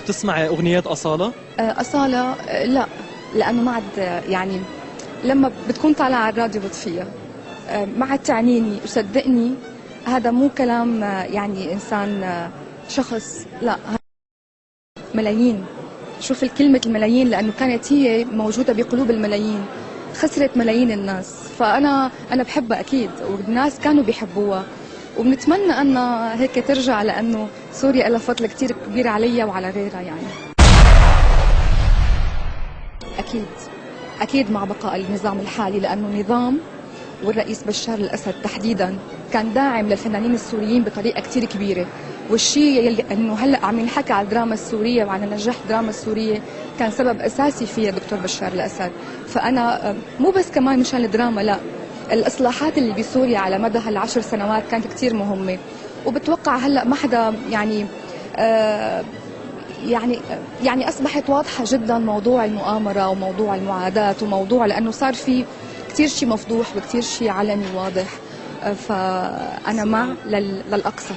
بتسمعي اغنيات اصاله؟ أصالة لا، لأنه ما عاد يعني لما بتكون طالعة على الراديو بطفيها، ما عاد تعنيني، وصدقني هذا مو كلام يعني إنسان شخص، لا ملايين. شوف الكلمة الملايين، لأنه كانت هي موجودة بقلوب الملايين، خسرت ملايين الناس. فأنا بحبها أكيد، والناس كانوا بيحبوها، وبنتمنى أن هيك ترجع، لأنه سوريا لها فضل كتير كبير عليها وعلى غيرها يعني. أكيد أكيد مع بقاء النظام الحالي، لأنه نظام والرئيس بشار الأسد تحديدا كان داعم للفنانين السوريين بطريقة كتير كبيرة. والشيء يلي انه هلا عم ينحكى على الدراما السوريه وعلى نجاح الدراما السوريه كان سبب اساسي فيها دكتور بشار الاسد. فانا مو بس كمان مشان الدراما، لا، الاصلاحات اللي بسوريا على مدى هال10 سنوات كانت كتير مهمه. وبتوقع هلا ما حدا يعني يعني اصبحت واضحه جدا موضوع المؤامره وموضوع المعاداه وموضوع، لانه صار في كثير شيء مفضوح وكثير شيء علني واضح. فانا مع للاقصى.